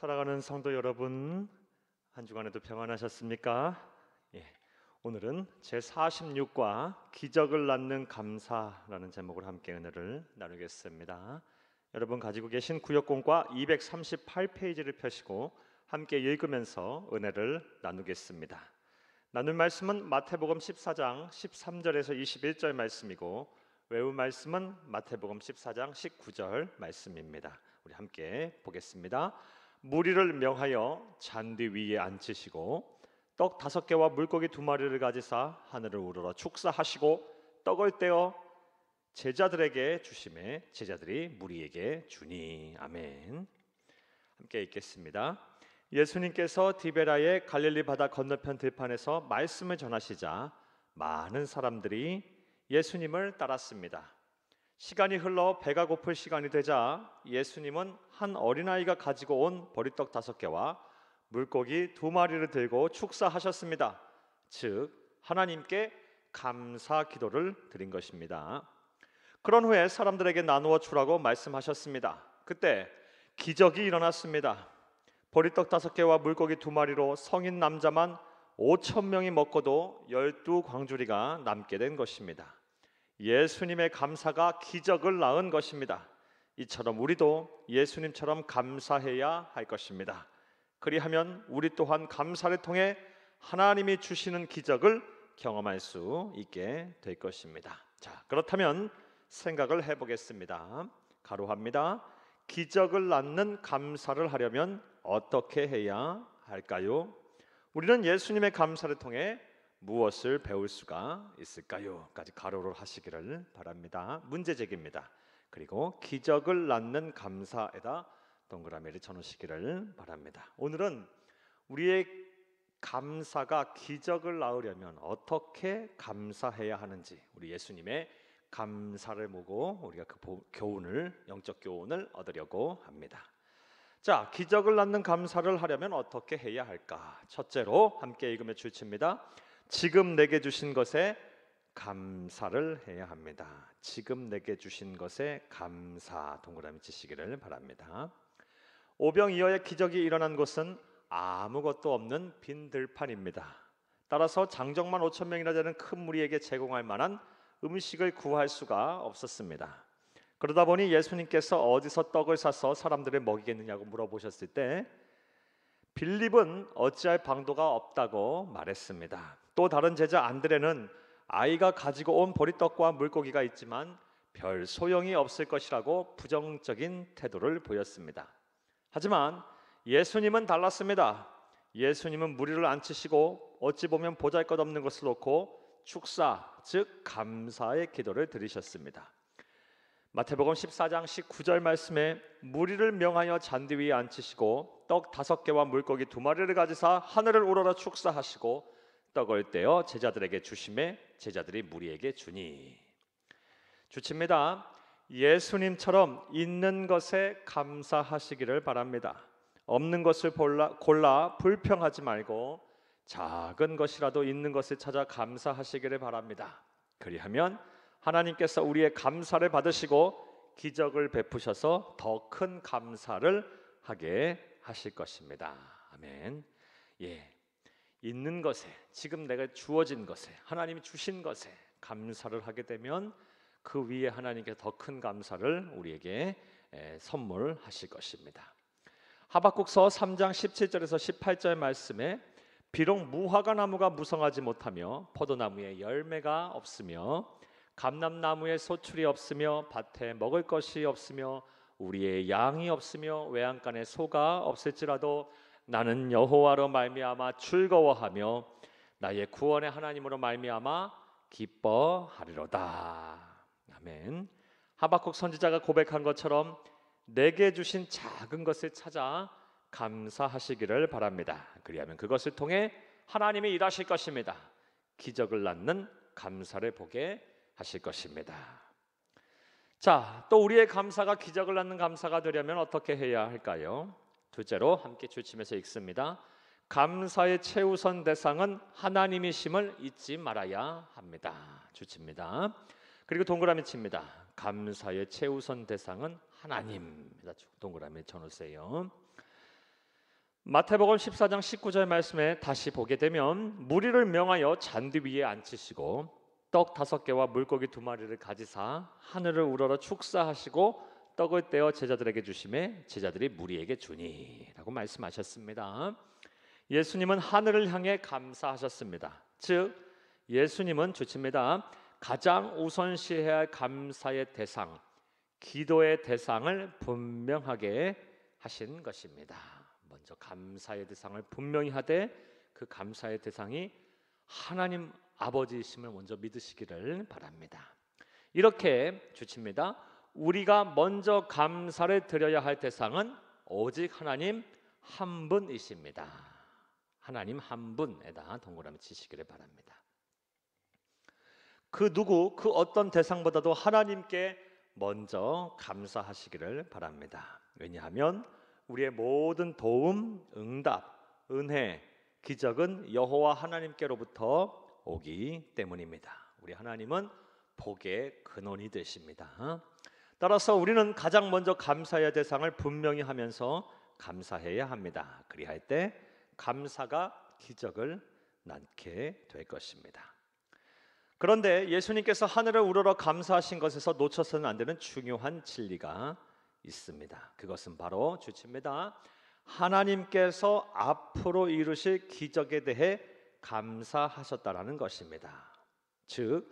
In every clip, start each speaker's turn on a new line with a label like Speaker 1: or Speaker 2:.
Speaker 1: 사랑하는 성도 여러분, 한 주간에도 평안하셨습니까? 예, 오늘은 제46과 기적을 낳는 감사라는 제목으로 함께 은혜를 나누겠습니다. 여러분 가지고 계신 구역공과 238페이지를 펴시고 함께 읽으면서 은혜를 나누겠습니다. 나눌 말씀은 마태복음 14장 13절에서 21절 말씀이고 외울 말씀은 마태복음 14장 19절 말씀입니다. 우리 함께 보겠습니다. 무리를 명하여 잔디 위에 앉히시고 떡 5개와 물고기 2마리를 가지사 하늘을 우러러 축사하시고 떡을 떼어 제자들에게 주시매 제자들이 무리에게 주니. 아멘. 함께 읽겠습니다. 예수님께서 디베라의 갈릴리 바다 건너편 들판에서 말씀을 전하시자 많은 사람들이 예수님을 따랐습니다. 시간이 흘러 배가 고플 시간이 되자 예수님은 한 어린아이가 가지고 온 보리떡 5개와 물고기 2마리를 들고 축사하셨습니다. 즉 하나님께 감사 기도를 드린 것입니다. 그런 후에 사람들에게 나누어 주라고 말씀하셨습니다. 그때 기적이 일어났습니다. 보리떡 5개와 물고기 2마리로 성인 남자만 5,000명이 먹고도 12광주리가 남게 된 것입니다. 예수님의 감사가 기적을 낳은 것입니다. 이처럼 우리도 예수님처럼 감사해야 할 것입니다. 그리하면 우리 또한 감사를 통해 하나님이 주시는 기적을 경험할 수 있게 될 것입니다. 자, 그렇다면 생각을 해보겠습니다. 가로합니다. 기적을 낳는 감사를 하려면 어떻게 해야 할까요? 우리는 예수님의 감사를 통해 무엇을 배울 수가 있을까요? 까지 가로를 하시기를 바랍니다. 문제 제기입니다. 그리고 기적을 낳는 감사에다 동그라미를 쳐놓으시기를 바랍니다. 오늘은 우리의 감사가 기적을 낳으려면 어떻게 감사해야 하는지 우리 예수님의 감사를 보고 우리가 그 교훈을, 영적 교훈을 얻으려고 합니다. 자, 기적을 낳는 감사를 하려면 어떻게 해야 할까? 첫째로 함께 읽으며 주칩니다. 지금 내게 주신 것에 감사를 해야 합니다. 지금 내게 주신 것에 감사, 동그라미 치시기를 바랍니다. 오병이어의 기적이 일어난 곳은 아무것도 없는 빈 들판입니다. 따라서 장정만 5,000명이나 되는 큰 무리에게 제공할 만한 음식을 구할 수가 없었습니다. 그러다 보니 예수님께서 어디서 떡을 사서 사람들을 먹이겠느냐고 물어보셨을 때 빌립은 어찌할 방도가 없다고 말했습니다. 또 다른 제자 안드레는 아이가 가지고 온 보리떡과 물고기가 있지만 별 소용이 없을 것이라고 부정적인 태도를 보였습니다. 하지만 예수님은 달랐습니다. 예수님은 무리를 앉히시고 어찌 보면 보잘것없는 것을 놓고 축사, 즉 감사의 기도를 드리셨습니다. 마태복음 14장 19절 말씀에 무리를 명하여 잔디 위에 앉히시고 떡 5개와 물고기 2마리를 가지사 하늘을 우러러 축사하시고 떡을 떼어 제자들에게 주시매 제자들이 무리에게 주니. 주칩니다. 예수님처럼 있는 것에 감사하시기를 바랍니다. 없는 것을 골라 불평하지 말고 작은 것이라도 있는 것을 찾아 감사하시기를 바랍니다. 그리하면 하나님께서 우리의 감사를 받으시고 기적을 베푸셔서 더 큰 감사를 하게 하실 것입니다. 아멘. 예, 있는 것에, 지금 내가 주어진 것에, 하나님이 주신 것에 감사를 하게 되면 그 위에 하나님께 더 큰 감사를 우리에게 선물하실 것입니다. 하박국서 3장 17절에서 18절 말씀에 비록 무화과 나무가 무성하지 못하며 포도나무에 열매가 없으며 감람나무에 소출이 없으며 밭에 먹을 것이 없으며 우리의 양이 없으며 외양간에 소가 없을지라도 나는 여호와로 말미암아 즐거워하며 나의 구원의 하나님으로 말미암아 기뻐하리로다. 아멘. 하박국 선지자가 고백한 것처럼 내게 주신 작은 것을 찾아 감사하시기를 바랍니다. 그리하면 그것을 통해 하나님이 일하실 것입니다. 기적을 낳는 감사를 보게 하실 것입니다. 자, 또 우리의 감사가 기적을 낳는 감사가 되려면 어떻게 해야 할까요? 둘째로 함께 주치면서 읽습니다. 감사의 최우선 대상은 하나님이심을 잊지 말아야 합니다. 주칩니다. 그리고 동그라미 칩니다. 감사의 최우선 대상은 하나님. 동그라미 쳐놓으세요. 마태복음 14장 19절 말씀에 다시 보게 되면 무리를 명하여 잔디 위에 앉히시고 떡 5개와 물고기 2마리를 가지사 하늘을 우러러 축사하시고 떡을 떼어 제자들에게 주시매 제자들이 무리에게 주니 라고 말씀하셨습니다. 예수님은 하늘을 향해 감사하셨습니다. 즉 예수님은 좋습니다. 가장 우선시해야 할 감사의 대상, 기도의 대상을 분명하게 하신 것입니다. 먼저 감사의 대상을 분명히 하되 그 감사의 대상이 하나님 아버지이심을 먼저 믿으시기를 바랍니다. 이렇게 주칩니다. 우리가 먼저 감사를 드려야 할 대상은 오직 하나님 한 분이십니다. 하나님 한 분에다 동그라미 치시기를 바랍니다. 그 누구, 그 어떤 대상보다도 하나님께 먼저 감사하시기를 바랍니다. 왜냐하면 우리의 모든 도움, 응답, 은혜, 기적은 여호와 하나님께로부터 오기 때문입니다. 우리 하나님은 복의 근원이 되십니다. 따라서 우리는 가장 먼저 감사의 대상을 분명히 하면서 감사해야 합니다. 그리할 때 감사가 기적을 낳게 될 것입니다. 그런데 예수님께서 하늘을 우러러 감사하신 것에서 놓쳐서는 안 되는 중요한 진리가 있습니다. 그것은 바로 주칩니다. 하나님께서 앞으로 이루실 기적에 대해 감사하셨다라는 것입니다. 즉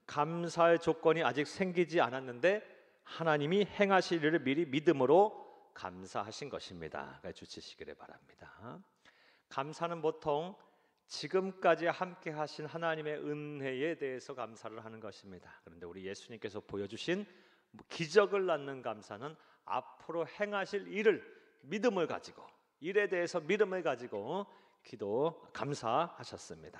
Speaker 1: 감사의 조건이 아직 생기지 않았는데 하나님이 행하실 일을 미리 믿음으로 감사하신 것입니다. 주치시기를 바랍니다. 감사는 보통 지금까지 함께 하신 하나님의 은혜에 대해서 감사를 하는 것입니다. 그런데 우리 예수님께서 보여주신 기적을 낳는 감사는 앞으로 행하실 일을 믿음을 가지고 일에 대해서 믿음을 가지고 감사하셨습니다.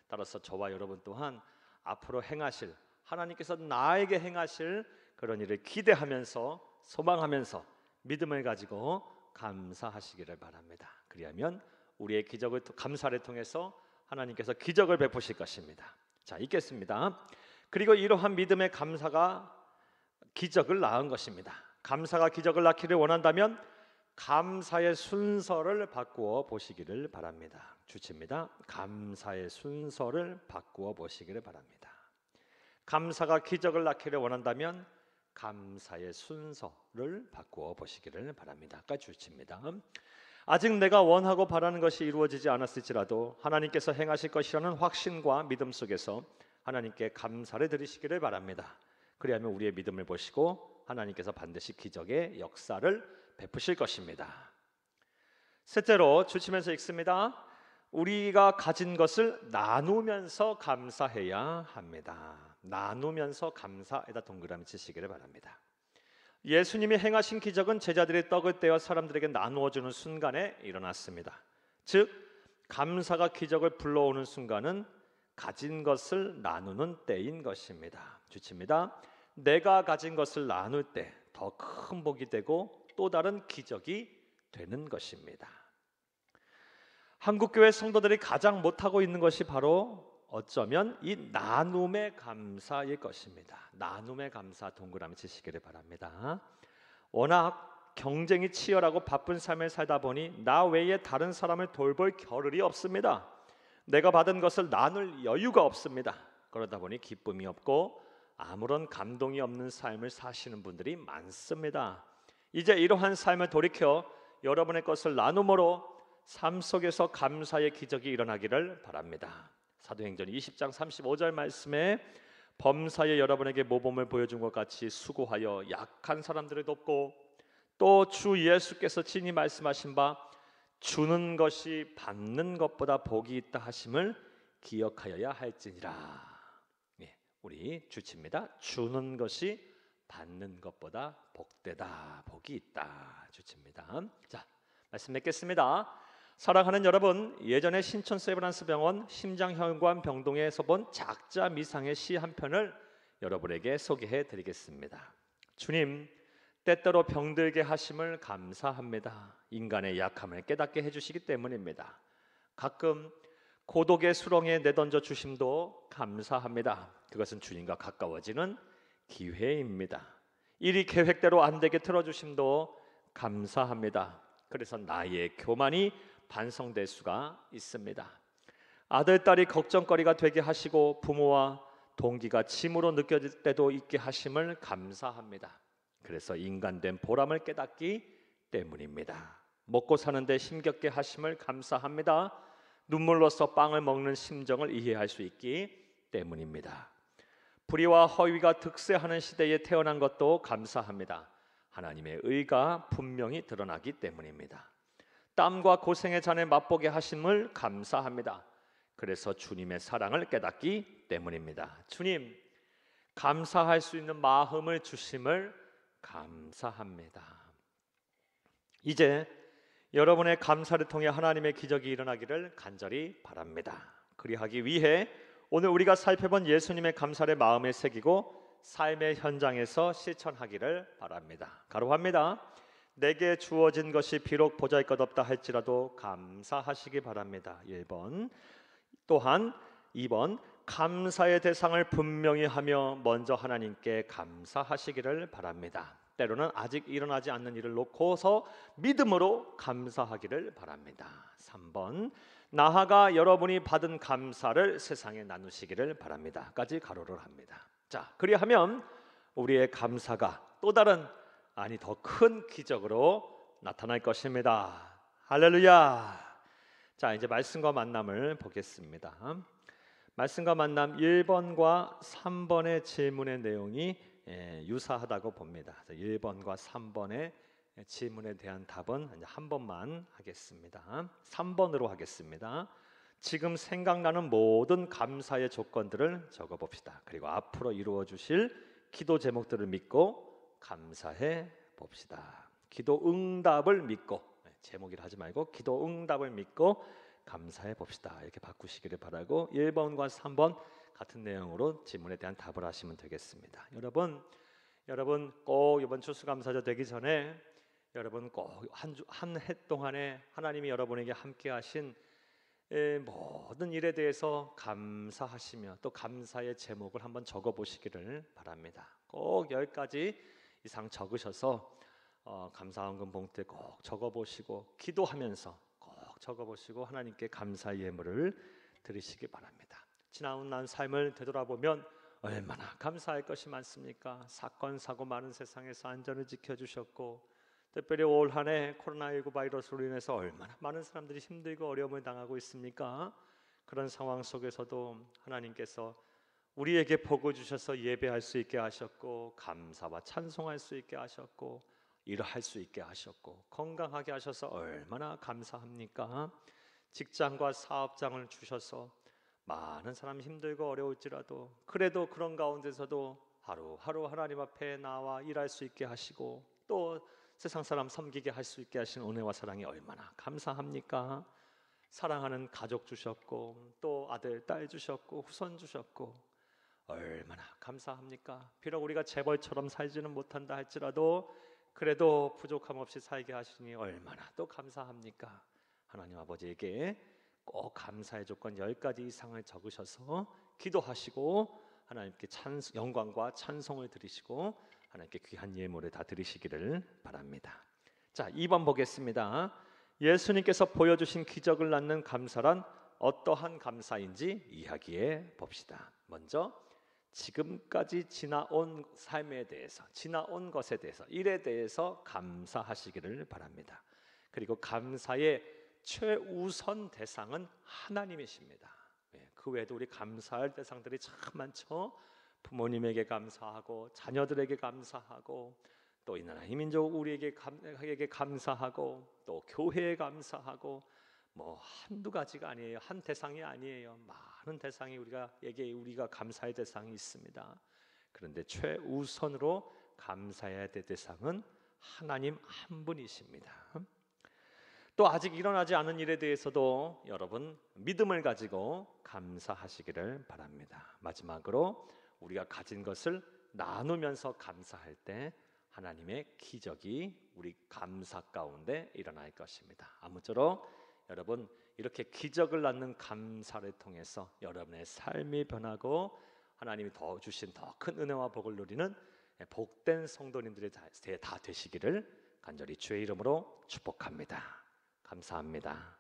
Speaker 1: 따라서 저와 여러분 또한 앞으로 행하실 하나님께서 나에게 행하실 그런 일을 기대하면서 소망하면서 믿음을 가지고 감사하시기를 바랍니다. 그리하면 우리의 기적을 감사를 통해서 하나님께서 기적을 베푸실 것입니다. 자, 읽겠습니다. 그리고 이러한 믿음의 감사가 기적을 낳은 것입니다. 감사가 기적을 낳기를 원한다면 감사의 순서를 바꾸어 보시기를 바랍니다. 주치입니다. 감사의 순서를 바꾸어 보시기를 바랍니다. 감사가 기적을 낳기를 원한다면 감사의 순서를 바꾸어 보시기를 바랍니다. 아까 주치입니다. 아직 내가 원하고 바라는 것이 이루어지지 않았을지라도 하나님께서 행하실 것이라는 확신과 믿음 속에서 하나님께 감사를 드리시기를 바랍니다. 그리하면 우리의 믿음을 보시고 하나님께서 반드시 기적의 역사를 베푸실 것입니다. 셋째로 주치면서 읽습니다. 우리가 가진 것을 나누면서 감사해야 합니다. 나누면서 감사에다 동그라미 치시기를 바랍니다. 예수님이 행하신 기적은 제자들이 떡을 떼어 사람들에게 나누어 주는 순간에 일어났습니다. 즉 감사가 기적을 불러오는 순간은 가진 것을 나누는 때인 것입니다. 주치입니다. 내가 가진 것을 나눌 때 더 큰 복이 되고 또 다른 기적이 되는 것입니다. 한국교회 성도들이 가장 못하고 있는 것이 바로 어쩌면 이 나눔의 감사일 것입니다. 나눔의 감사 동그라미 치시기를 바랍니다. 워낙 경쟁이 치열하고 바쁜 삶을 살다 보니 나 외에 다른 사람을 돌볼 겨를이 없습니다. 내가 받은 것을 나눌 여유가 없습니다. 그러다 보니 기쁨이 없고 아무런 감동이 없는 삶을 사시는 분들이 많습니다. 이제 이러한 삶을 돌이켜 여러분의 것을 나눔으로 삶 속에서 감사의 기적이 일어나기를 바랍니다. 사도행전 20장 35절 말씀에 범사에 여러분에게 모범을 보여준 것 같이 수고하여 약한 사람들을 돕고 또 주 예수께서 친히 말씀하신 바 주는 것이 받는 것보다 복이 있다 하심을 기억하여야 할지니라. 우리 주치입니다. 주는 것이 받는 것보다 복되다, 복이 있다. 주치입니다. 자, 말씀 맺겠습니다. 사랑하는 여러분, 예전에 신촌 세브란스 병원 심장혈관 병동에서 본 작자 미상의 시 한 편을 여러분에게 소개해 드리겠습니다. 주님, 때때로 병들게 하심을 감사합니다. 인간의 약함을 깨닫게 해주시기 때문입니다. 가끔 고독의 수렁에 내던져 주심도 감사합니다. 그것은 주님과 가까워지는 기회입니다. 일이 계획대로 안 되게 틀어주심도 감사합니다. 그래서 나의 교만이 반성될 수가 있습니다. 아들, 딸이 걱정거리가 되게 하시고 부모와 동기가 짐으로 느껴질 때도 있게 하심을 감사합니다. 그래서 인간된 보람을 깨닫기 때문입니다. 먹고 사는데 힘겹게 하심을 감사합니다. 눈물로써 빵을 먹는 심정을 이해할 수 있기 때문입니다. 불의와 허위가 득세하는 시대에 태어난 것도 감사합니다. 하나님의 의가 분명히 드러나기 때문입니다. 땀과 고생의 잔에 맛보게 하심을 감사합니다. 그래서 주님의 사랑을 깨닫기 때문입니다. 주님, 감사할 수 있는 마음을 주심을 감사합니다. 이제 여러분의 감사를 통해 하나님의 기적이 일어나기를 간절히 바랍니다. 그리하기 위해 오늘 우리가 살펴본 예수님의 감사를 마음에 새기고 삶의 현장에서 실천하기를 바랍니다. 가로합니다. 내게 주어진 것이 비록 보잘것없다 할지라도 감사하시기 바랍니다. 1번. 또한 2번, 감사의 대상을 분명히 하며 먼저 하나님께 감사하시기를 바랍니다. 때로는 아직 일어나지 않는 일을 놓고서 믿음으로 감사하기를 바랍니다. 3번, 나아가 여러분이 받은 감사를 세상에 나누시기를 바랍니다. 까지 가로를 합니다. 자, 그리하면 우리의 감사가 또 다른, 아니 더 큰 기적으로 나타날 것입니다. 할렐루야. 자, 이제 말씀과 만남을 보겠습니다. 말씀과 만남 1번과 3번의 질문의 내용이 유사하다고 봅니다. 1번과 3번의 질문에 대한 답은 이제 한 번만 하겠습니다. 3번으로 하겠습니다. 지금 생각나는 모든 감사의 조건들을 적어봅시다. 그리고 앞으로 이루어 주실 기도 제목들을 믿고 감사해 봅시다. 기도 응답을 믿고, 제목이라 하지 말고 기도 응답을 믿고 감사해 봅시다. 이렇게 바꾸시기를 바라고 1번과 3번 같은 내용으로 질문에 대한 답을 하시면 되겠습니다. 여러분 꼭 이번 추수감사절 되기 전에 여러분 꼭 한 해 동안에 하나님이 여러분에게 함께 하신 모든 일에 대해서 감사하시며 또 감사의 제목을 한번 적어보시기를 바랍니다. 꼭 10가지 이상 적으셔서 감사헌금 봉투에 꼭 적어보시고 기도하면서 꼭 적어보시고 하나님께 감사의 예물을 드리시기 바랍니다. 지나온 삶을 되돌아보면 얼마나 감사할 것이 많습니까? 사건 사고 많은 세상에서 안전을 지켜주셨고, 특별히 올 한 해 코로나19 바이러스로 인해서 얼마나 많은 사람들이 힘들고 어려움을 당하고 있습니까? 그런 상황 속에서도 하나님께서 우리에게 복을 주셔서 예배할 수 있게 하셨고, 감사와 찬송할 수 있게 하셨고, 일할 수 있게 하셨고, 건강하게 하셔서 얼마나 감사합니까? 직장과 사업장을 주셔서 많은 사람이 힘들고 어려울지라도 그래도 그런 가운데서도 하루하루 하나님 앞에 나와 일할 수 있게 하시고 또 세상 사람 섬기게 할 수 있게 하신 은혜와 사랑이 얼마나 감사합니까? 사랑하는 가족 주셨고 또 아들, 딸 주셨고 후손 주셨고 얼마나 감사합니까? 비록 우리가 재벌처럼 살지는 못한다 할지라도 그래도 부족함 없이 살게 하시니 얼마나 또 감사합니까? 하나님 아버지에게 꼭 감사의 조건 10가지 이상을 적으셔서 기도하시고 하나님께 영광과 찬송을 드리시고 하나님께 귀한 예물을 다 드리시기를 바랍니다. 자, 2번 보겠습니다. 예수님께서 보여주신 기적을 낳는 감사란 어떠한 감사인지 이야기해 봅시다. 먼저 지금까지 지나온 삶에 대해서, 지나온 것에 대해서, 일에 대해서 감사하시기를 바랍니다. 그리고 감사의 최우선 대상은 하나님이십니다. 그 외에도 우리 감사할 대상들이 참 많죠. 부모님에게 감사하고 자녀들에게 감사하고 또 이 나라 이 민족 우리에게 감사하고 또 교회에 감사하고 뭐 한두 가지가 아니에요. 한 대상이 아니에요. 많은 대상이 우리가 감사의 대상이 있습니다. 그런데 최우선으로 감사해야 될 대상은 하나님 한 분이십니다. 또 아직 일어나지 않은 일에 대해서도 여러분 믿음을 가지고 감사하시기를 바랍니다. 마지막으로 우리가 가진 것을 나누면서 감사할 때 하나님의 기적이 우리 감사 가운데 일어날 것입니다. 아무쪼록 여러분 이렇게 기적을 낳는 감사를 통해서 여러분의 삶이 변하고 하나님이 더 주신 더 큰 은혜와 복을 누리는 복된 성도님들이 다 되시기를 간절히 주의 이름으로 축복합니다. 감사합니다.